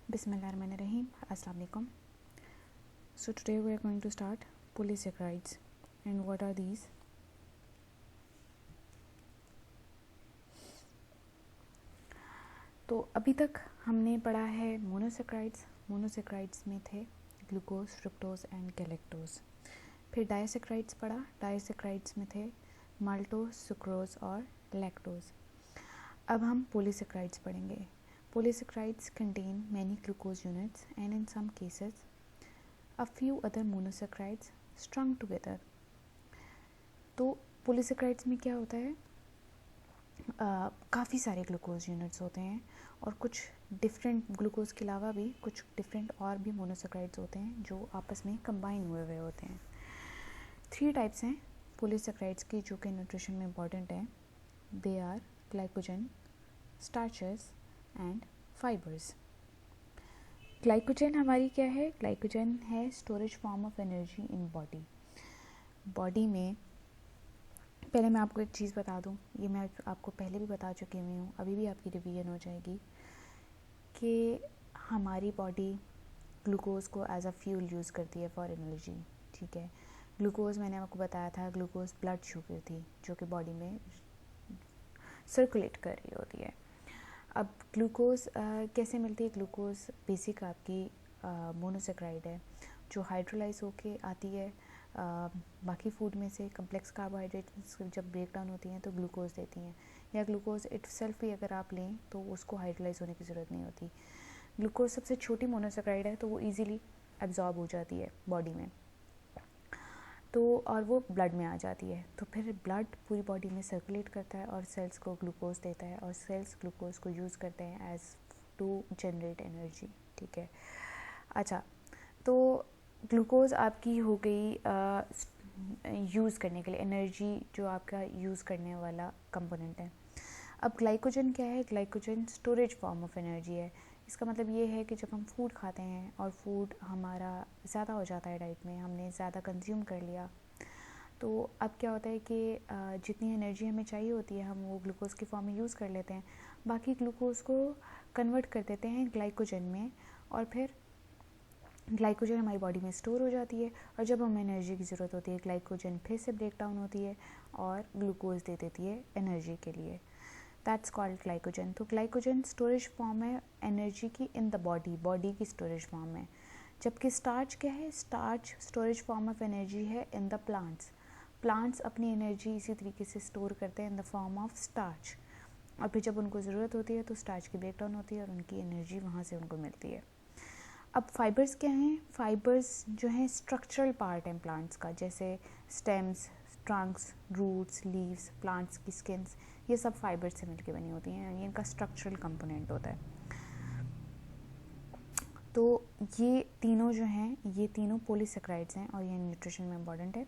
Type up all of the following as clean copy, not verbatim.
Bismillahirrahmanirrahim. Assalamu alaikum. So today we are going to start polysaccharides. And what are these? तो अभी तक हमने पढ़ा है मोनोसेक्राइड्स. मोनोसेक्राइड्स में थे ग्लूकोज, फ्रुक्टोज एंड गैलेक्टोज. फिर डायसेक्राइड्स पढ़ा. डायसेक्राइड्स में थे माल्टोज, सुक्रोज और लैक्टोज. अब हम पोलीसेक्राइड्स पढ़ेंगे. Polysaccharides contain many glucose units and in some cases a few other monosaccharides strung together. तो polysaccharides में क्या होता है, काफ़ी सारे ग्लूकोज यूनिट्स होते हैं और कुछ डिफरेंट ग्लूकोज के अलावा भी कुछ डिफरेंट और भी मोनोसेक्राइड्स होते हैं जो आपस में कंबाइन हुए हुए होते हैं. 3 टाइप्स हैं पोलीसेक्राइड्स की जो कि न्यूट्रिशन में इम्पॉर्टेंट हैं. They are glycogen, starches and fibres. Glycogen हमारी क्या है? ग्लाइकोजन है storage form of energy in body में. पहले मैं आपको एक चीज़ बता दूं, ये मैं आपको पहले भी बता चुकी हुई हूँ, अभी भी आपकी रिवीजन हो जाएगी कि हमारी बॉडी ग्लूकोज को एज अ फ्यूल यूज़ करती है फॉर एनर्जी. ठीक है, ग्लूकोज मैंने आपको बताया था ग्लूकोज ब्लड शुगर थी जो कि बॉडी में सर्कुलेट कर रही होती है. अब ग्लूकोज कैसे मिलती है? ग्लूकोज बेसिक आपकी मोनोसेक्राइड है जो हाइड्रोलाइज होके आती है बाकी फूड में से. कम्प्लेक्स कार्बोहाइड्रेट्स जब ब्रेक डाउन होती हैं तो ग्लूकोज देती हैं, या ग्लूकोज इटसेल्फ भी अगर आप लें तो उसको हाइड्रोलाइज होने की ज़रूरत नहीं होती. ग्लूकोज सबसे छोटी मोनोसेक्राइड है तो वो ईजिली एब्जॉर्ब हो जाती है बॉडी में, तो और वो ब्लड में आ जाती है. तो फिर ब्लड पूरी बॉडी में सर्कुलेट करता है और सेल्स को ग्लूकोज देता है और सेल्स ग्लूकोज को यूज़ करते हैं एज टू जनरेट एनर्जी. ठीक है, अच्छा, तो ग्लूकोज आपकी हो गई यूज़ करने के लिए एनर्जी, जो आपका यूज़ करने वाला कंपोनेंट है. अब ग्लाइकोजन क्या है? Glycogen storage form of energy है. इसका मतलब ये है कि जब हम फूड खाते हैं और फूड हमारा ज़्यादा हो जाता है डाइट में, हमने ज़्यादा कंज्यूम कर लिया, तो अब क्या होता है कि जितनी एनर्जी हमें चाहिए होती है हम वो ग्लूकोज की फॉर्म में यूज़ कर लेते हैं. बाकी ग्लूकोज को कन्वर्ट कर देते हैं ग्लाइकोजन में और फिर ग्लाइकोजन हमारी बॉडी में स्टोर हो जाती है और जब हमें एनर्जी की ज़रूरत होती है ग्लाइकोजन फिर से ब्रेक डाउन होती है और ग्लूकोज दे देती है एनर्जी के लिए. That's called glycogen. तो ग्लाइकोजन स्टोरेज फॉर्म है एनर्जी की इन द बॉडी की स्टोरेज फॉर्म है. जबकि स्टार्च क्या है? Starch storage form of energy है इन द प्लांट्स अपनी एनर्जी इसी तरीके से स्टोर करते हैं in the form of starch और फिर जब उनको ज़रूरत होती है तो स्टार्च की ब्रेक डाउन होती है और उनकी एनर्जी वहाँ से उनको मिलती है. अब फाइबर्स क्या हैं? फाइबर्स जो हैं स्ट्रक्चरल पार्ट हैं प्लांट्स का, जैसे stems, trunks, roots, leaves, plants की स्किन्स, ये सब फाइबर से मिलके बनी होती हैं. ये इनका स्ट्रक्चरल कंपोनेंट होता है. तो ये तीनों जो हैं ये तीनों पोलीसेक्राइड्स हैं और ये न्यूट्रिशन में इम्पॉर्टेंट है.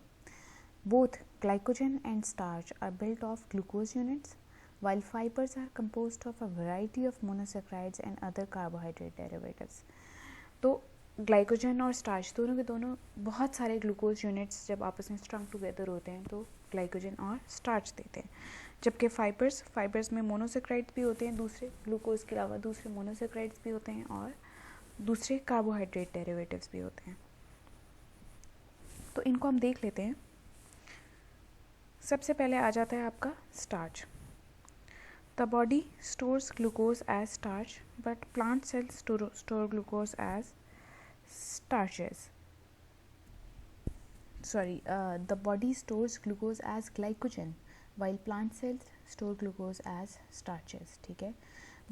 Both glycogen and starch are built of glucose units while fibers are composed of a variety of monosaccharides and other carbohydrate derivatives. तो ग्लाइकोजन और स्टार्च दोनों के दोनों बहुत सारे ग्लूकोज यूनिट्स जब आपस में स्ट्रंग टुगेदर होते हैं तो ग्लाइकोजन और स्टार्च देते हैं. जबकि फाइबर्स में मोनोसेक्राइड्स भी होते हैं, दूसरे ग्लूकोज के अलावा दूसरे मोनोसेक्राइड्स भी होते हैं और दूसरे कार्बोहाइड्रेट डेरिवेटिव्स भी होते हैं. तो इनको हम देख लेते हैं. सबसे पहले आ जाता है आपका starch. The body stores glucose as starch, but plant cells store glucose as starches. The body stores glucose as glycogen, while plant cells store glucose as starches. ठीक है,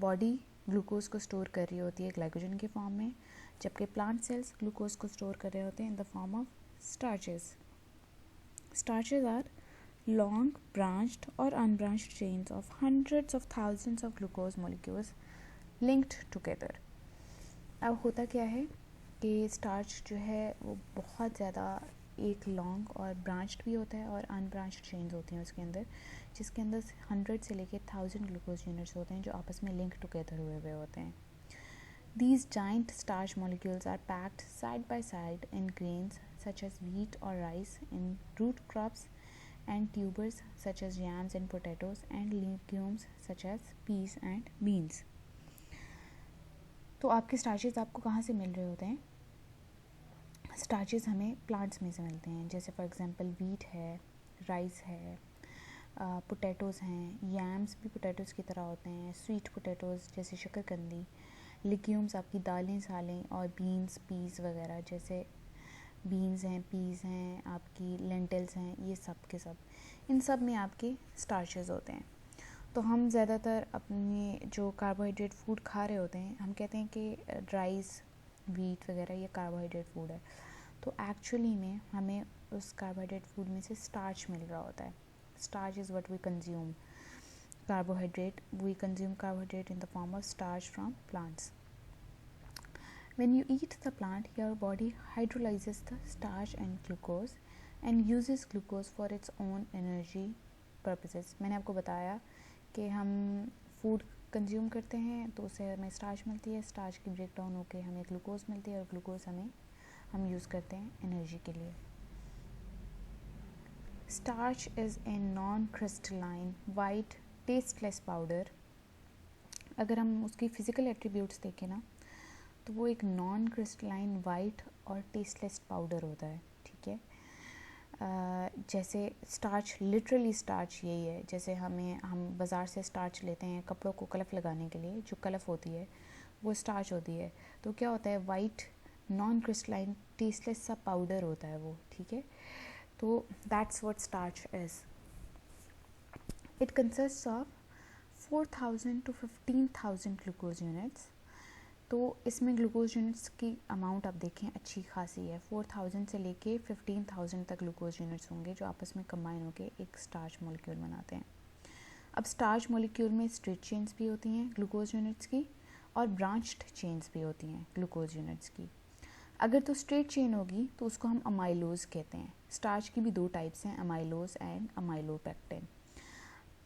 बॉडी ग्लूकोज को स्टोर कर रही होती है ग्लाइकोजन के form में, जबकि प्लांट सेल्स ग्लूकोज को स्टोर कर रहे होते हैं in the form of starches. Starches are long branched or unbranched chains of hundreds of thousands of glucose molecules linked together. अब होता क्या है कि स्टार्च जो है वो बहुत ज़्यादा एक लॉन्ग और ब्रांच्ड भी होता है और अनब्रांच्ड चेन्स होती हैं उसके अंदर, जिसके अंदर 100 से लेके 1000 ग्लूकोज यूनिट्स होते हैं जो आपस में लिंक टुगेदर हुए हुए होते हैं. These giant starch molecules are packed side by side in grains such as wheat or rice, in root crops and tubers such as yams and potatoes, and legumes such as peas and beans. तो आपके starches आपको कहाँ से मिल रहे होते हैं? Starches हमें plants में से मिलते हैं, जैसे फॉर एग्जांपल वीट है, राइस है, पोटैटोज़ हैं, यैम्स भी पोटैटोज़ की तरह होते हैं, स्वीट पोटैटोज़ जैसे शकरकंदी, लिग्यूम्स आपकी दालें सालें, और बीन्स पीस वगैरह जैसे बीन्स हैं, पीस हैं, आपकी लेंटिल्स हैं, ये सब के सब, इन सब में आपके स्टार्चेस होते हैं। तो हम ज़्यादातर अपने जो कार्बोहाइड्रेट फूड खा रहे होते हैं, हम कहते हैं कि राइस, वीट वगैरह ये कार्बोहाइड्रेट फूड है, तो एक्चुअली में हमें उस कार्बोहाइड्रेट फूड में से स्टार्च मिल रहा होता है. Starch is what we consume. Carbohydrate, we consume carbohydrate in the form of starch from plants. When you eat the plant, your body hydrolyzes the starch and glucose and uses glucose for its own energy purposes. मैंने आपको बताया कि हम food consume करते हैं तो उससे हमें स्टार्च मिलती है, स्टार्च की ब्रेक डाउन होकर हमें ग्लूकोज मिलती है और ग्लूकोज हम यूज़ करते हैं एनर्जी के लिए. Starch is a non-crystalline white tasteless powder. अगर हम उसकी फ़िज़िकल एट्रीब्यूट्स देखें ना, तो वो एक नॉन क्रिस्टलाइन वाइट और टेस्टलेस पाउडर होता है. ठीक है, जैसे स्टार्च, लिटरली स्टार्च यही है. जैसे हम बाज़ार से स्टार्च लेते हैं कपड़ों को कलफ लगाने के लिए, जो कलफ होती है वो स्टार्च होती है. तो क्या होता है, वाइट नॉन क्रिस्टलाइन टेस्टलेस सा पाउडर होता है वो. ठीक है, तो that's what starch is. It consists of 4,000 to 15,000 glucose units. तो इसमें ग्लूकोज यूनिट्स की अमाउंट आप देखें अच्छी खासी है. 4,000 से लेके 15,000 तक ग्लूकोज यूनिट्स होंगे जो आपस में कंबाइन होकर एक स्टार्च मॉलिक्यूल बनाते हैं. अब स्टार्च मॉलिक्यूल में स्ट्रेट चेन्स भी होती हैं ग्लूकोज यूनिट्स की, और ब्रांच्ड चेन्स भी होती हैं ग्लूकोज यूनिट्स की. अगर तो स्ट्रेट चेन होगी तो उसको हम अमाइलोज कहते हैं. स्टार्च की भी दो टाइप्स हैं, अमाइलोज एंड अमाइलोपेक्टिन.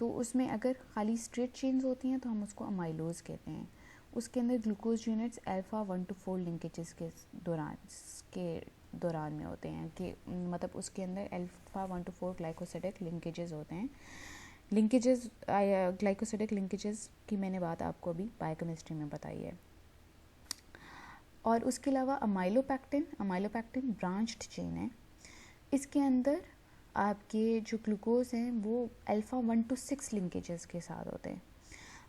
तो उसमें अगर खाली स्ट्रेट चेन्स होती हैं तो हम उसको अमाइलोज कहते हैं. उसके अंदर glucose units alpha 1 to 4 linkages के दौरान में होते हैं, कि मतलब उसके अंदर अल्फ़ा 1 to 4 ग्लाइकोसिडिक लिंकेजेस होते हैं. लिंकेजेस, ग्लाइकोसिडिक लिंकेजेस की मैंने बात आपको अभी बायोकेमिस्ट्री में बताई है. और उसके अलावा अमाइलोपेक्टिन ब्रांच्ड चेन है. इसके अंदर आपके जो ग्लूकोज हैं वो अल्फ़ा 1 to 6 लिंकेजेस के साथ होते हैं.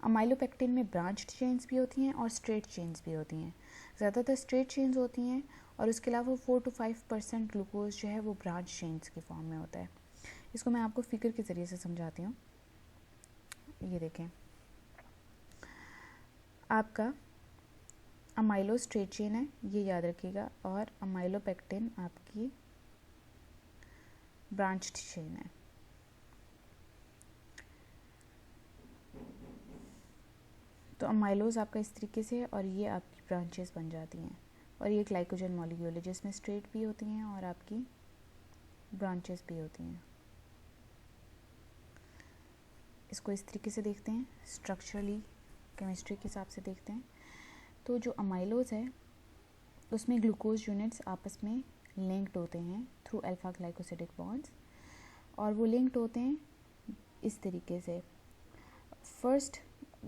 अमाइलोपेक्टिन में ब्रांच्ड चेन्स भी होती हैं और स्ट्रेट चेन्स भी होती हैं. ज़्यादातर स्ट्रेट चेन्स होती हैं, और उसके अलावा 4 to 5% ग्लूकोज जो है वो ब्रांच चेन्स की फॉर्म में होता है. इसको मैं आपको फिगर के ज़रिए से समझाती हूँ. ये देखें, आपका अमाइलो स्ट्रेट चेन है, ये याद रखिएगा, और अमाइलोपेक्टिन आपकी ब्रांच्ड चेन है. तो अमाइलोज आपका इस तरीके से, और ये आपकी ब्रांचेस बन जाती हैं. और ये ग्लाइकोजन मॉलिक्यूल है जिसमें स्ट्रेट भी होती हैं और आपकी ब्रांचेस भी होती हैं. इसको इस तरीके से देखते हैं, स्ट्रक्चरली केमिस्ट्री के हिसाब से देखते हैं. तो जो अमाइलोज है उसमें ग्लूकोज यूनिट्स आपस में लिंक्ड होते हैं थ्रू अल्फ़ा ग्लाइकोसिडिक बॉन्ड्स, और वो लिंक्ड होते हैं इस तरीके से. फर्स्ट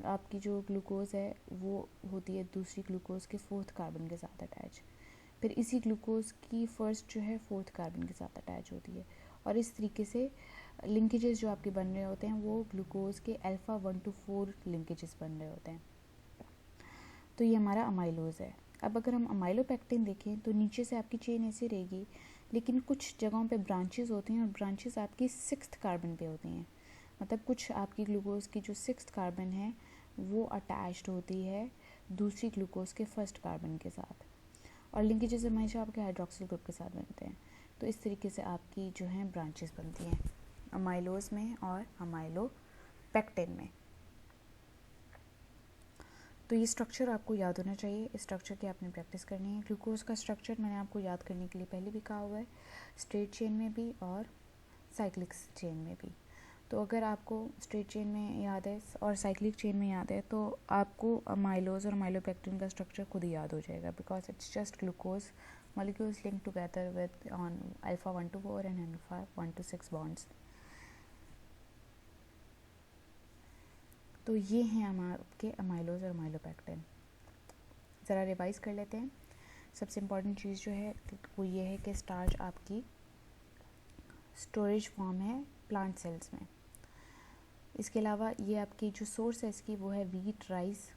आपकी जो ग्लूकोज है वो होती है दूसरी ग्लूकोज के 4th कार्बन के साथ अटैच. फिर इसी ग्लूकोज की फर्स्ट जो है 4th कार्बन के साथ अटैच होती है. और इस तरीके से लिंकेजेस जो आपके बन रहे होते हैं वो ग्लूकोज के अल्फ़ा 1 to 4 लिंकेजेस बन रहे होते हैं. तो ये हमारा अमाइलोज है. अब अगर हम अमाइलोपेक्टिन देखें तो नीचे से आपकी चेन ऐसे रहेगी, लेकिन कुछ जगहों पे ब्रांचेस होती हैं, और ब्रांचेस आपकी 6th कार्बन पे होती हैं. मतलब कुछ आपकी ग्लूकोज की जो 6th कार्बन है वो अटैच्ड होती है दूसरी ग्लूकोज के 1st कार्बन के साथ, और लिंकेजेस हमेशा आपके हाइड्रोक्सिल ग्रुप के साथ बनते हैं. तो इस तरीके से आपकी जो है ब्रांचेस बनती हैं अमाइलोज में और अमाइलोपेक्टिन में. तो ये स्ट्रक्चर आपको याद होना चाहिए. इस स्ट्रक्चर की आपने प्रैक्टिस करनी है. ग्लूकोज का स्ट्रक्चर मैंने आपको याद करने के लिए पहले भी कहा हुआ है, स्ट्रेट चेन में भी और साइक्लिक चेन में भी. तो अगर आपको स्ट्रेट चेन में याद है और साइक्लिक चेन में याद है तो आपको अमाइलोज और अमाइलोपेक्टिन का स्ट्रक्चर खुद ही याद हो जाएगा, because it's just glucose molecules linked together with on alpha 1 to 4 and alpha 1 to 6 bonds. तो ये हैं हमारे अमाइलोज और अमाइलोपेक्टिन. ज़रा रिवाइज़ कर लेते हैं। सबसे इम्पॉर्टेंट चीज़ जो है वो ये है कि स्टार्च आपकी स्टोरेज फॉर्म है प्लांट सेल्स में। इसके अलावा ये आपकी जो सोर्स है इसकी वो है वीट, राइस,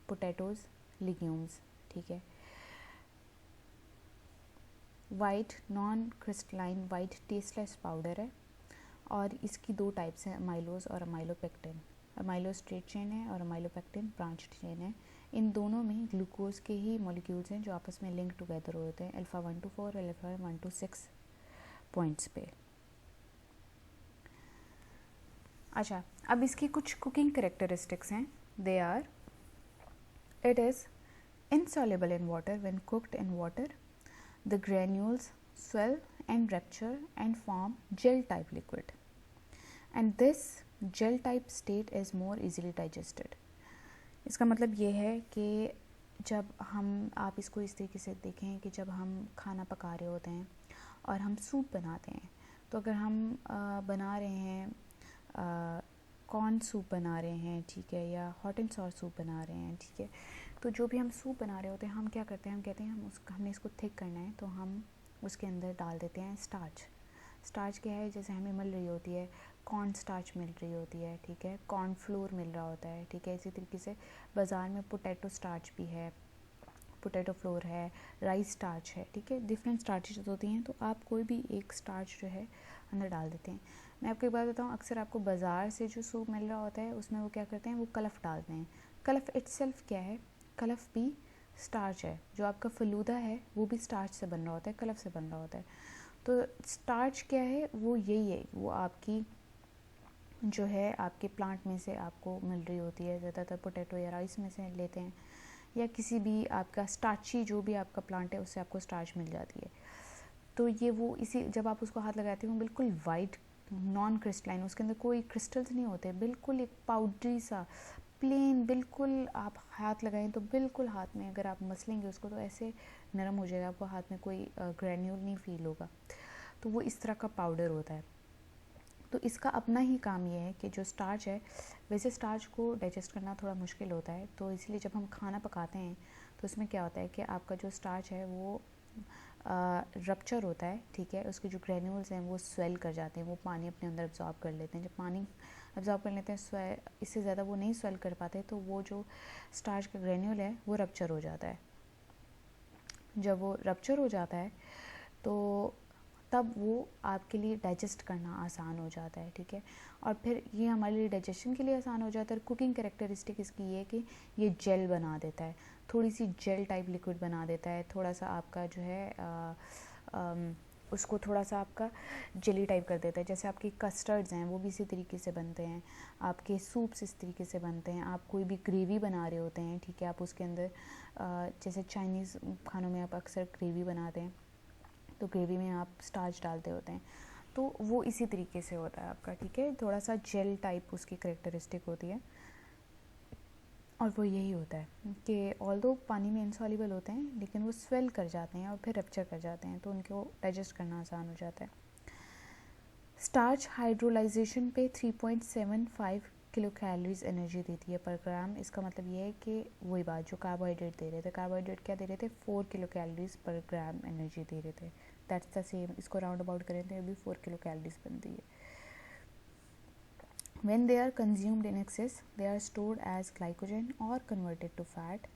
पोटैटोज़, लिग्यूम्स, ठीक है। White non crystalline white tasteless powder है और इसकी दो टाइप्स हैं, अमाइलोज और अमाइलोपेक्टिन। अमाइलोज स्ट्रेट चेन है और अमाइलोपेक्टिन ब्रांच चेन है। इन दोनों में ग्लूकोज के ही मॉलिक्यूल्स हैं जो आपस में लिंक टुगेदर होते हैं अल्फा 1 to 4 और अल्फा 1 to 6 पॉइंट्स पे। अच्छा, अब इसकी कुछ कुकिंग करेक्टरिस्टिक्स हैं। They are, it is insoluble in water when cooked in water. The granules swell and rupture and form gel type liquid, and this gel type state is more easily digested. इसका मतलब ये है कि जब आप इसको इस तरीके से देखें कि जब हम खाना पका रहे होते हैं और हम सूप बनाते हैं, तो अगर हम बना रहे हैं कॉर्न सूप बना रहे हैं, ठीक है, या हॉट एंड सॉर सूप बना रहे हैं, ठीक है, तो जो भी हम सूप बना रहे होते हैं हम क्या करते हैं, हम कहते हैं हमने इसको थिक करना है, तो हम उसके अंदर डाल देते हैं स्टार्च। स्टार्च क्या है, जैसे हमें मिल रही होती है कॉर्न स्टार्च मिल रही होती है, ठीक है, कॉर्न फ्लोर मिल रहा होता है, ठीक है। इसी तरीके से बाज़ार में पोटैटो स्टार्च भी है, पोटैटो फ्लोर है, राइस स्टार्च है, ठीक है, डिफरेंट स्टार्चेज होती हैं। तो आप कोई भी एक स्टार्च जो है अंदर डाल देते हैं। मैं आपको एक बात बताऊँ, अक्सर आपको बाज़ार से जो सूप मिल रहा होता है उसमें वो क्या करते हैं, वो कलफ डालते हैं। कलफ इटसेल्फ क्या है, कलफ भी स्टार्च है। जो आपका फलूदा है वो भी स्टार्च से बन रहा होता है, कलफ से बन रहा होता है। तो स्टार्च क्या है, वो यही है, वो आपकी जो है आपके प्लांट में से आपको मिल रही होती है। ज़्यादातर पोटैटो या राइस में से लेते हैं, या किसी भी आपका स्टार्ची जो भी आपका प्लांट है उससे आपको स्टार्च मिल जाती है। तो ये वो इसी जब आप उसको हाथ लगाते हैं वो बिल्कुल वाइट नॉन क्रिस्टलाइन, उसके अंदर कोई क्रिस्टल्स नहीं होते, बिल्कुल एक पाउडरी सा प्लेन, बिल्कुल आप हाथ लगाएं तो बिल्कुल हाथ में अगर आप मसलेंगे उसको तो ऐसे नरम हो जाएगा, आपको हाथ में कोई ग्रैन्यूल नहीं फील होगा। तो वो इस तरह का पाउडर होता है। तो इसका अपना ही काम ये है कि जो स्टार्च है, वैसे स्टार्च को डाइजेस्ट करना थोड़ा मुश्किल होता है, तो इसलिए जब हम खाना पकाते हैं तो उसमें क्या होता है कि आपका जो स्टार्च है वो रप्चर होता है, ठीक है। उसके जो ग्रेन्यूल्स हैं वो स्वेल कर जाते हैं, वो पानी अपने अंदर एब्जॉर्ब कर लेते हैं। जब पानी एब्जॉर्ब कर लेते हैं, इससे ज़्यादा वो नहीं स्वेल कर पाते, तो वो जो स्टार्च का ग्रेन्यूल है वो रप्चर हो जाता है। जब वो रप्चर हो जाता है तो तब वो आपके लिए डाइजेस्ट करना आसान हो जाता है, ठीक है। और फिर ये हमारे लिए डाइजेशन के लिए आसान हो जाता है। कुकिंग कैरेक्टरिस्टिक इसकी ये है कि ये जेल बना देता है, थोड़ी सी जेल टाइप लिक्विड बना देता है। थोड़ा सा आपका जो है उसको थोड़ा सा आपका जेली टाइप कर देता है। जैसे आपके कस्टर्ड्स हैं वो भी इसी तरीके से बनते हैं, आपके सूप्स इस तरीके से बनते हैं। आप कोई भी ग्रेवी बना रहे होते हैं, ठीक है, आप उसके अंदर जैसे चाइनीज़ खानों में आप अक्सर ग्रेवी बनाते हैं, तो ग्रेवी में आप स्टार्च डालते होते हैं, तो वो इसी तरीके से होता है आपका, ठीक है। थोड़ा सा जेल टाइप उसकी करेक्टरिस्टिक होती है, और वो यही होता है कि ऑल्दो पानी में इनसॉल्युबल होते हैं लेकिन वो स्वेल कर जाते हैं और फिर रप्चर कर जाते हैं, तो उनको डाइजेस्ट करना आसान हो जाता है। स्टार्च हाइड्रोलाइजेशन पे 3.75 किलो कैलोरीज एनर्जी देती है पर ग्राम। इसका मतलब ये है कि वही बात जो कार्बोहाइड्रेट दे रहे थे, कार्बोहाइड्रेट क्या दे रहे थे, 4 किलो कैलोरीज पर ग्राम एनर्जी दे रहे थे। दैट्स द सेम, इसको राउंड अबाउट करें तो अभी 4 किलो कैलोरीज बनती है। When they are consumed in excess, they are stored as glycogen or converted to fat.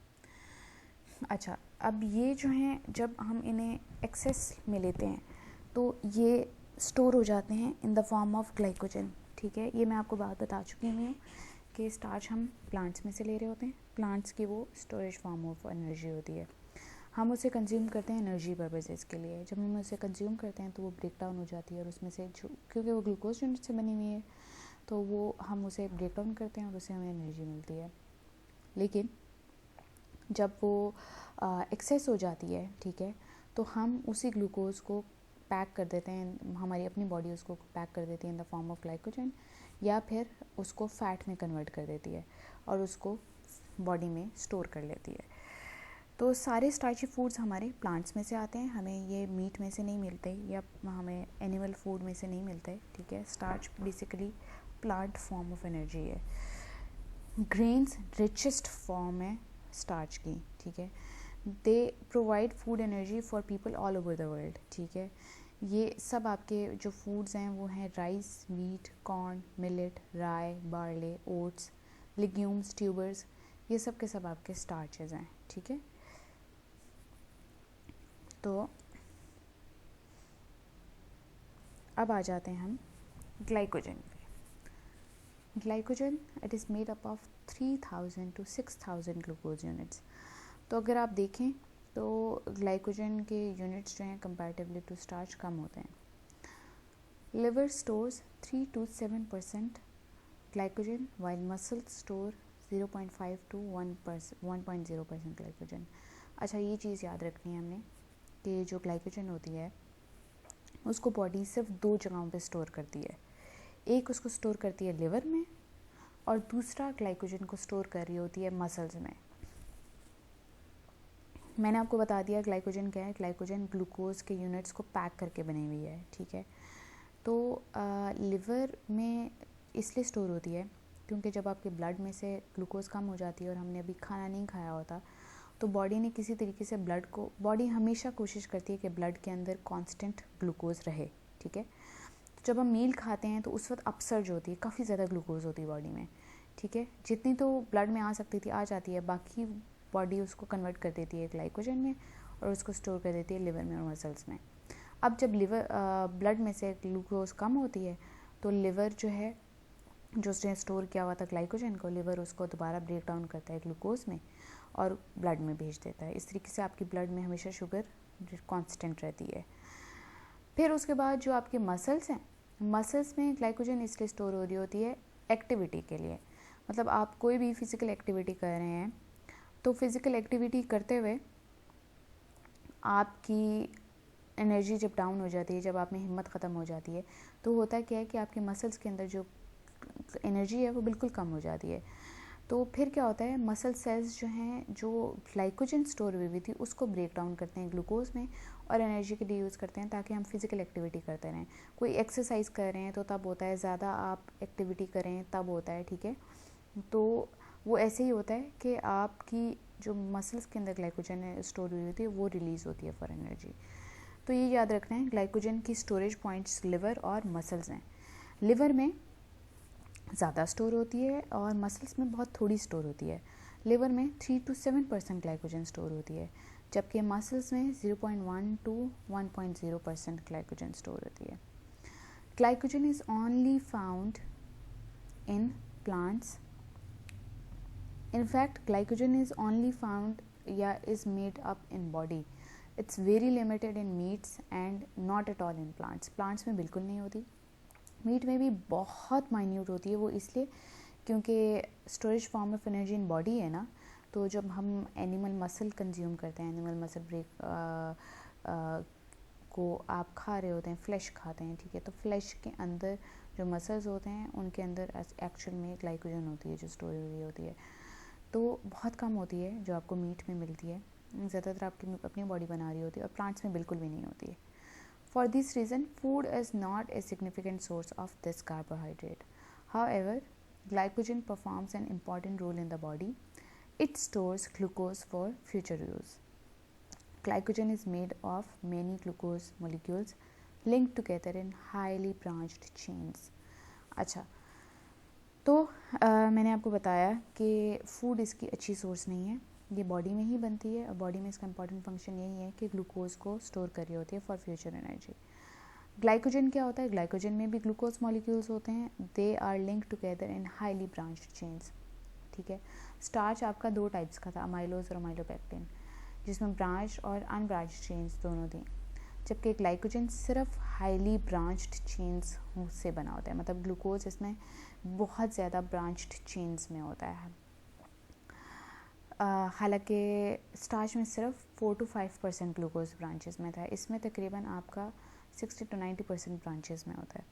अच्छा, अब ये जो हैं जब हम इन्हें एक्सेस में लेते हैं तो ये स्टोर हो जाते हैं in the form of glycogen, ठीक है। ये मैं आपको बात बता चुकी हूँ कि स्टार्च हम प्लांट्स में से ले रहे होते हैं, प्लांट्स की वो स्टोरेज फॉर्म ऑफ एनर्जी होती है। हम उसे कंज्यूम करते हैं एनर्जी पर्पसेस के लिए। जब हम उसे कंज्यूम करते हैं तो वो ब्रेक डाउन हो जाती है, और उसमें से जो, क्योंकि वो ग्लूकोज यूनिट से बनी हुई है, तो वो हम उसे ब्रेक डाउन करते हैं और उससे हमें एनर्जी मिलती है। लेकिन जब वो एक्सेस हो जाती है, ठीक है, तो हम उसी ग्लूकोज को पैक कर देते हैं, हमारी अपनी बॉडी उसको पैक कर देती है इन द फॉर्म ऑफ ग्लाइकोजन, या फिर उसको फ़ैट में कन्वर्ट कर देती है और उसको बॉडी में स्टोर कर लेती है। तो सारे स्टार्ची फूड्स हमारे प्लांट्स में से आते हैं, हमें ये मीट में से नहीं मिलते या हमें एनिमल फूड में से नहीं मिलते, ठीक है। Starch basically plant form of energy है। ग्रेन्स रिचेस्ट फॉर्म है स्टार्च की, ठीक है। They provide food energy for people all over the world, ठीक है। ये सब आपके जो फूड्स हैं वो हैं राइस, वीट, कॉर्न, मिलेट, राई, बार्ले, ओट्स, लेग्यूम्स, ट्यूबर्स, ये सब के सब आपके स्टार्चेज हैं, ठीक है। तो अब आ जाते हैं हम ग्लाइकोजन पे। Glycogen it is made up of 3000 to 6000 glucose units. तो अगर आप देखें तो ग्लाइकोजन के यूनिट्स जो हैं कंपैरेटिवली टू स्टार्च कम होते हैं। Liver stores 3 to 7% glycogen while muscle store 0.5 to 1.0% glycogen. अच्छा, ये चीज़ याद रखनी है हमने कि जो ग्लाइकोजन होती है उसको बॉडी सिर्फ 2 जगहों पे स्टोर करती है। एक उसको स्टोर करती है लिवर में और दूसरा ग्लाइकोजन को स्टोर कर रही होती है मसल्स में। मैंने आपको बता दिया ग्लाइकोजन क्या है। ग्लाइकोजन ग्लूकोज के यूनिट्स को पैक करके बनी हुई है, ठीक है। तो लिवर में इसलिए स्टोर होती है क्योंकि जब आपके ब्लड में से ग्लूकोज कम हो जाती है और हमने अभी खाना नहीं खाया होता तो बॉडी ने किसी तरीके से बॉडी हमेशा कोशिश करती है कि ब्लड के अंदर कांस्टेंट ग्लूकोज रहे, ठीक है। तो जब हम मील खाते हैं तो उस वक्त अपसर्ज होती है, काफ़ी ज़्यादा ग्लूकोज होती है बॉडी में, ठीक है। जितनी तो ब्लड में आ सकती थी आ जाती है, बाकी बॉडी उसको कन्वर्ट कर देती है ग्लाइकोजन में और उसको स्टोर कर देती है लिवर में और मसल्स में। अब जब ब्लड में से ग्लूकोज कम होती है तो लिवर जो है जो उसने स्टोर किया हुआ था ग्लाइकोजन को, लिवर उसको दोबारा ब्रेक डाउन करता है ग्लूकोज में और ब्लड में भेज देता है। इस तरीके से आपकी ब्लड में हमेशा शुगर कांस्टेंट रहती है। फिर उसके बाद जो आपके मसल्स हैं, मसल्स में ग्लाइकोजन इसलिए स्टोर हो रही होती है एक्टिविटी के लिए। मतलब आप कोई भी फिज़िकल एक्टिविटी कर रहे हैं तो फिज़िकल एक्टिविटी करते हुए आपकी एनर्जी जब डाउन हो जाती है, जब आप में हिम्मत ख़त्म हो जाती है तो होता क्या है कि आपके मसल्स के अंदर जो एनर्जी है वो बिल्कुल कम हो जाती है। तो फिर क्या होता है, मसल सेल्स जो हैं जो ग्लाइकोजन स्टोर हुई थी उसको ब्रेक डाउन करते हैं ग्लूकोज में और एनर्जी के लिए यूज़ करते हैं ताकि हम फिज़िकल एक्टिविटी करते रहें। कोई एक्सरसाइज कर रहे हैं तो तब होता है, ज़्यादा आप एक्टिविटी करें तब होता है, ठीक है। तो वो ऐसे ही होता है कि आपकी जो मसल्स के अंदर ग्लाइकोजन स्टोर हुई होती है वो रिलीज़ होती है फॉर एनर्जी। तो ये याद रखना है, ग्लाइकोजन की स्टोरेज पॉइंट्स लिवर और मसल्स हैं। लिवर में ज़्यादा स्टोर होती है और मसल्स में बहुत थोड़ी स्टोर होती है। लिवर में 3 to 7% ग्लाइकोजन स्टोर होती है जबकि मसल्स में 0.1 to 1.0% ग्लाइकोजन स्टोर होती है। Glycogen is only found in plants. In fact, glycogen is only found is made up in body. It's very limited in meats and not at all in plants. Plants में बिल्कुल नहीं होती, meet में भी बहुत minute होती है। वो इसलिए क्योंकि storage form of energy in body है ना। तो जब हम एनिमल मसल कंज्यूम करते हैं, एनिमल मसल ब्रेक को आप खा रहे होते हैं, फ्लैश खाते हैं, ठीक है। तो फ्लैश के अंदर जो मसल्स होते हैं उनके अंदर एक्चुअल में ग्लाइकोजन होती है जो स्टोर हुई होती है। तो बहुत कम होती है जो आपको मीट में मिलती है, ज़्यादातर आपकी अपनी बॉडी बना रही होती है और प्लांट्स में बिल्कुल भी नहीं होती है। For this reason, food is not a significant source of this carbohydrate. However, glycogen performs an important role in the body. It stores glucose for future use. Glycogen is made of many glucose molecules linked together in highly branched chains. अच्छा, तो मैंने आपको बताया कि food इसकी अच्छी source नहीं है, ये बॉडी में ही बनती है और बॉडी में इसका इंपॉर्टेंट फंक्शन यही है कि ग्लूकोज को स्टोर कर रही होती है फॉर फ्यूचर एनर्जी। ग्लाइकोजन क्या होता है, ग्लाइकोजन में भी ग्लूकोज मॉलिक्यूल्स होते हैं, they are linked together in highly branched chains, ठीक है। स्टार्च आपका 2 टाइप्स का था, अमाइलोज और अमाइलोपेक्टिन, जिसमें ब्रांच और अनब्रांच्ड चेन्स दोनों थी, जबकि ग्लाइकोजन सिर्फ हाईली ब्रांच्ड चेन्स से बना होता है। मतलब ग्लूकोज इसमें बहुत ज़्यादा ब्रांच्ड चेन्स में होता है। हालांकि स्टार्च में सिर्फ 4 to 5% ग्लूकोज ब्रांचेस में था, इसमें तकरीबन आपका 60 to 90% ब्रांचेस में होता है।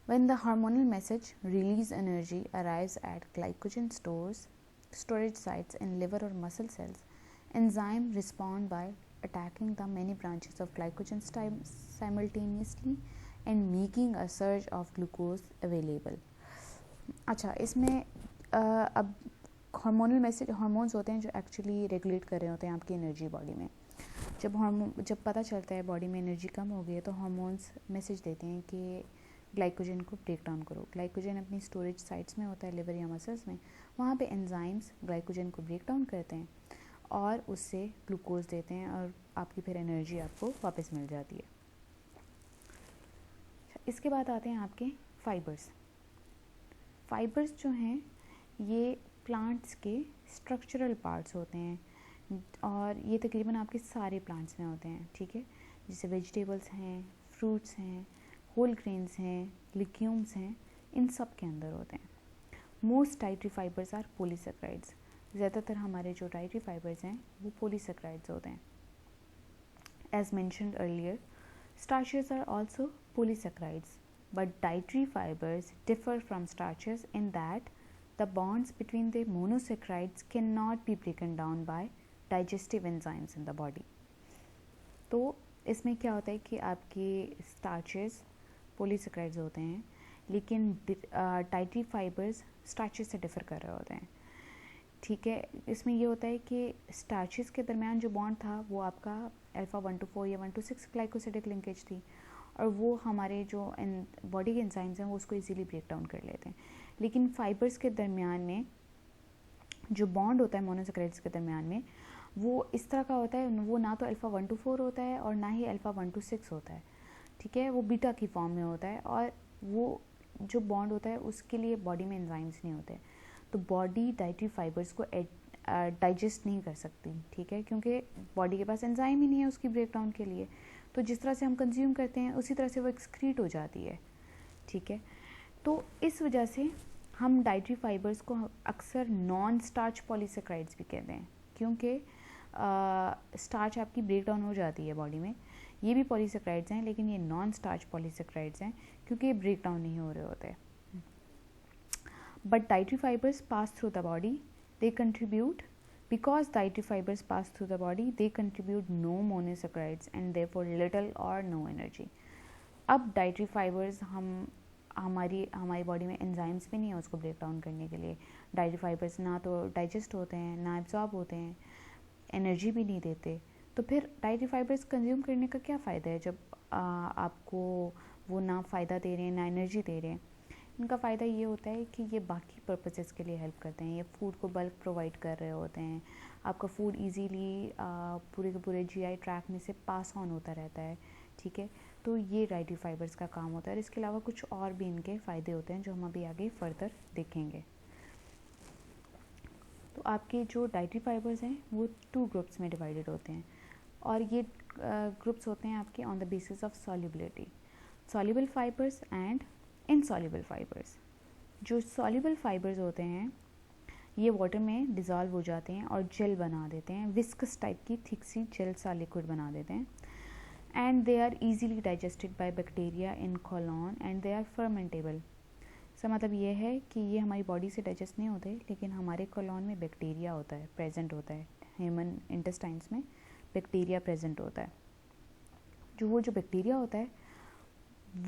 When the hormonal message release energy arrives at glycogen storage sites in liver or muscle cells, enzyme respond by attacking the many branches of glycogen simultaneously and making a surge of glucose available. अच्छा, इसमें अब hormonal message, hormones होते हैं जो actually regulate कर रहे होते हैं आपकी एनर्जी बॉडी में। जब पता चलता है बॉडी में एनर्जी कम हो गई है तो हार्मोन्स मैसेज देते हैं कि ग्लाइकोजन को ब्रेक डाउन करो। ग्लाइकोजन अपनी स्टोरेज साइट्स में होता है, लिवर या मसल्स में। वहाँ पे एंजाइम्स ग्लाइकोजन को ब्रेक डाउन करते हैं और उससे ग्लूकोज देते हैं और आपकी फिर एनर्जी आपको वापस मिल जाती है। इसके बाद आते हैं आपके फाइबर्स। फाइबर्स जो हैं ये प्लांट्स के स्ट्रक्चरल पार्ट्स होते हैं और ये तकरीबन आपके सारे प्लांट्स में होते हैं, ठीक है। जैसे वेजिटेबल्स हैं, फ्रूट्स हैं, होल ग्रेन्स हैं, लिग्यूम्स हैं, इन सब के अंदर होते हैं। Most dietary fibres are polysaccharides. ज़्यादातर हमारे जो डाइटरी फाइबर्स हैं वो पॉलीसेकेराइड्स होते हैं। As mentioned earlier, starches are also polysaccharides, but dietary fibers differ from starches in that the bonds between the monosaccharides cannot be broken down by digestive enzymes in the body. तो इसमें क्या होता है कि आपके starches polysaccharides होते हैं, लेकिन डाइटरी फाइबर्स स्टार्चेस से डिफ़र कर रहे होते हैं, ठीक है। इसमें ये होता है कि स्टार्चेस के दरमियान जो बॉन्ड था वो आपका अल्फ़ा 1-4 या 1-6 ग्लाइकोसिडिक लिंकेज थी और वो हमारे जो बॉडी के एंजाइम्स हैं वो उसको इजीली ब्रेक डाउन कर लेते हैं। लेकिन फाइबर्स के दरमियान में जो बॉन्ड होता है मोनोसेकेराइड्स के दरमियान में वो इस तरह का होता है, वो ना तो अल्फ़ा 1-4 होता है और ना ही अल्फ़ा 1-6 होता है, ठीक है। वो बीटा की फॉर्म में होता है और वो जो बॉन्ड होता है उसके लिए बॉडी में एंजाइम्स नहीं होते, तो बॉडी डाइटरी फाइबर्स को डाइजेस्ट नहीं कर सकती, ठीक है, क्योंकि बॉडी के पास एंजाइम ही नहीं है उसकी ब्रेक डाउन के लिए। तो जिस तरह से हम कंज्यूम करते हैं उसी तरह से वो एक्सक्रीट हो जाती है, ठीक है। तो इस वजह से हम डाइटरी फाइबर्स को अक्सर नॉन स्टार्च पॉलीसेकेराइड्स भी कहते हैं, क्योंकि स्टार्च आपकी ब्रेक डाउन हो जाती है बॉडी में। ये भी पॉलीसेकेराइड्स हैं लेकिन ये नॉन स्टार्च पॉलीसेकेराइड्स हैं क्योंकि ये ब्रेक डाउन नहीं हो रहे होते। But dietary fibers pass through the body. They contribute, because dietary fibers pass through the body, they contribute no monosaccharides and therefore little or no energy. अब dietary fibers हमारी body में enzymes भी नहीं है उसको ब्रेक डाउन करने के लिए। डाइटरी फाइबर्स ना तो डाइजेस्ट होते हैं ना एब्जॉर्ब होते हैं, एनर्जी भी नहीं देते। तो फिर डाइटरी फाइबर्स कंज्यूम करने का क्या फ़ायदा है जब आपको वो ना फ़ायदा दे रहे हैं ना एनर्जी दे रहे हैं। इनका फ़ायदा ये होता है कि ये बाकी पर्पसेस के लिए हेल्प करते हैं। ये फूड को बल्क प्रोवाइड कर रहे होते हैं, आपका फूड इजीली पूरे के पूरे जीआई ट्रैक में से पास ऑन होता रहता है, ठीक है। तो ये डाइटरी फाइबर्स का काम होता है और इसके अलावा कुछ और भी इनके फ़ायदे होते हैं जो हम अभी आगे फर्दर देखेंगे। तो आपके जो डाइटरी फाइबर्स हैं वो 2 ग्रुप्स में डिवाइडेड होते हैं और ये ग्रुप्स होते हैं आपके on the basis of solubility, soluble fibres and insoluble fibres. जो सॉल्युबल फाइबर्स होते हैं ये वाटर में डिज़ोल्व हो जाते हैं और जेल बना देते हैं, विस्कस टाइप की थिक सी जेल सा लिक्विड बना देते हैं। And they are easily digested by bacteria in colon and they are fermentable. इसका मतलब ये है कि ये हमारी बॉडी से डाइजेस्ट नहीं होते लेकिन हमारे कोलॉन में बैक्टीरिया होता है, प्रेजेंट होता है, ह्यूमन इंटेस्टाइन्स में बैक्टीरिया प्रेजेंट होता है। जो बैक्टीरिया होता है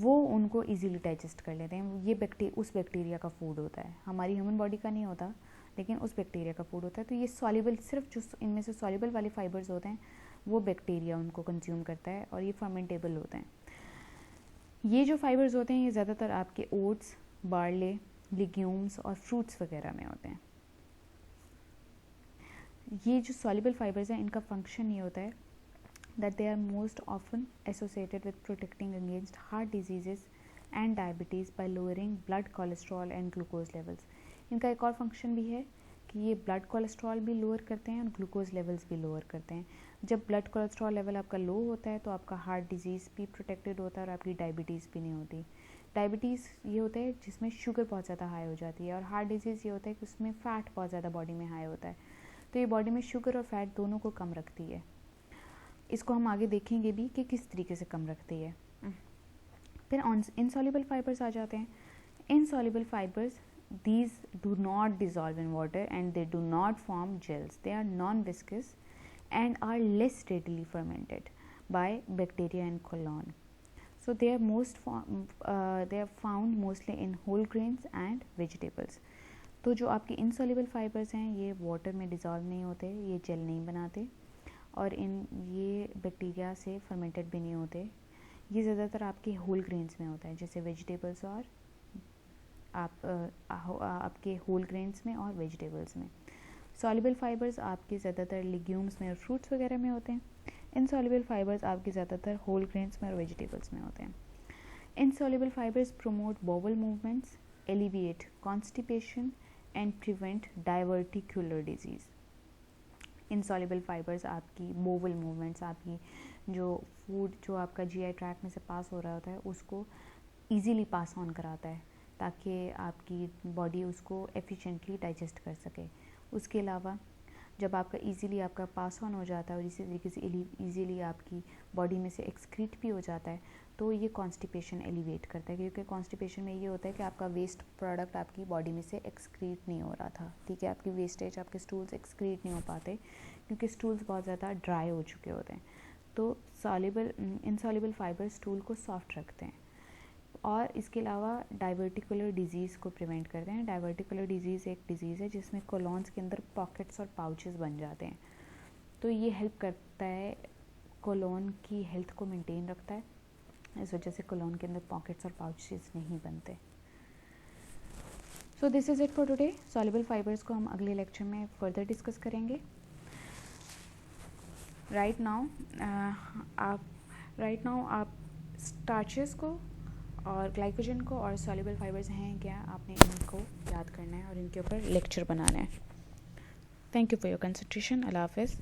वो उनको इजीली डाइजेस्ट कर लेते हैं। ये उस बैक्टीरिया का फूड होता है, हमारी ह्यूमन बॉडी का नहीं होता लेकिन उस बैक्टीरिया का फूड होता है। तो ये सॉल्युबल, सिर्फ जो इनमें से सॉल्युबल वाले फाइबर्स होते हैं वो बैक्टीरिया उनको कंज्यूम करता है और ये फर्मेंटेबल होते हैं। ये जो फाइबर्स होते हैं ये ज़्यादातर आपके ओट्स, बार्ले, लिग्यूम्स और फ्रूट्स वगैरह में होते हैं। ये जो सॉल्युबल फाइबर्स हैं इनका फंक्शन ये होता है that they are most often associated with protecting against heart diseases and diabetes by lowering blood cholesterol and glucose levels. इनका एक और फंक्शन भी है कि ये ब्लड कोलेस्ट्रॉल भी लोअर करते हैं और ग्लूकोज लेवल्स भी लोअर करते हैं। जब ब्लड कोलेस्ट्रॉल लेवल आपका लो होता है तो आपका हार्ट डिजीज़ भी प्रोटेक्टेड होता है और आपकी डायबिटीज़ भी नहीं होती। डायबिटीज़ ये होता है जिसमें शुगर बहुत ज़्यादा हाई हो जाती है और हार्ट डिजीज़ ये होता है कि उसमें फ़ैट बहुत ज़्यादा बॉडी में हाई होता है। तो ये बॉडी में शुगर और फैट दोनों को कम रखती है। इसको हम आगे देखेंगे भी कि किस तरीके से कम रखती है। फिर इनसॉल्युबल फाइबर्स आ जाते हैं। Insoluble fibres, these do not dissolve in water and they do not form gels. They are non-viscous and are less readily fermented by bacteria and colon. So they are found mostly in whole grains and vegetables. तो जो आपके insoluble fibres हैं ये water में dissolve नहीं होते, ये jail नहीं बनाते, और ये बैक्टीरिया से फर्मेंटेड भी नहीं होते। ये ज़्यादातर आपके होल ग्रेन्स में होता है, जैसे वेजिटेबल्स और आपके होल ग्रेन्स में और वेजिटेबल्स में। सॉल्युबल फाइबर्स आपके ज़्यादातर लेग्यूम्स में और फ्रूट्स वगैरह में होते हैं। इनसॉल्युबल फाइबर्स आपके ज़्यादातर होल ग्रेन्स में और वेजिटेबल्स में होते हैं। Insoluble fibres promote bowel movements, alleviate constipation and prevent diverticular disease. Insoluble fibres आपकी बोवल मूवमेंट्स, आपकी जो फूड जो आपका जीआई ट्रैक्ट में से पास हो रहा होता है उसको इजीली पास ऑन कराता है, ताकि आपकी बॉडी उसको एफिशिएंटली डाइजेस्ट कर सके। उसके अलावा जब आपका इजीली आपका पास ऑन हो जाता है और इसी तरीके से इजीली आपकी बॉडी में से एक्सक्रीट भी हो जाता है, तो ये कॉन्स्टिपेशन एलिवेट करता है, क्योंकि कॉन्स्टिपेशन में ये होता है कि आपका वेस्ट प्रोडक्ट आपकी बॉडी में से एक्सक्रीट नहीं हो रहा था, ठीक है, आपकी वेस्टेज, आपके स्टूल्स एक्सक्रीट नहीं हो पाते क्योंकि स्टूल्स बहुत ज़्यादा ड्राई हो चुके होते हैं। तो इनसॉल्युबल फाइबर स्टूल को सॉफ्ट रखते हैं, और इसके अलावा डाइवर्टिकुलर डिजीज़ को प्रिवेंट करते हैं। डाइवर्टिकुलर डिजीज़ एक डिजीज़ है जिसमें कोलॉन्स के अंदर पॉकेट्स और पाउचेस बन जाते हैं, तो ये हेल्प करता है, कोलॉन की हेल्थ को मेंटेन रखता है, इस वजह से कोलॉन के अंदर पॉकेट्स और पाउचेस नहीं बनते। So this is it for today. Soluble fibres को हम अगले लेक्चर में फर्दर डिस्कस करेंगे। राइट नाउ आप स्टार्चेस को और ग्लाइकोजन को और सॉल्युबल फाइबर्स हैं क्या, आपने इनको याद करना है और इनके ऊपर लेक्चर बनाना है। Thank you for your concentration. अल्लाह हाफ़िज़।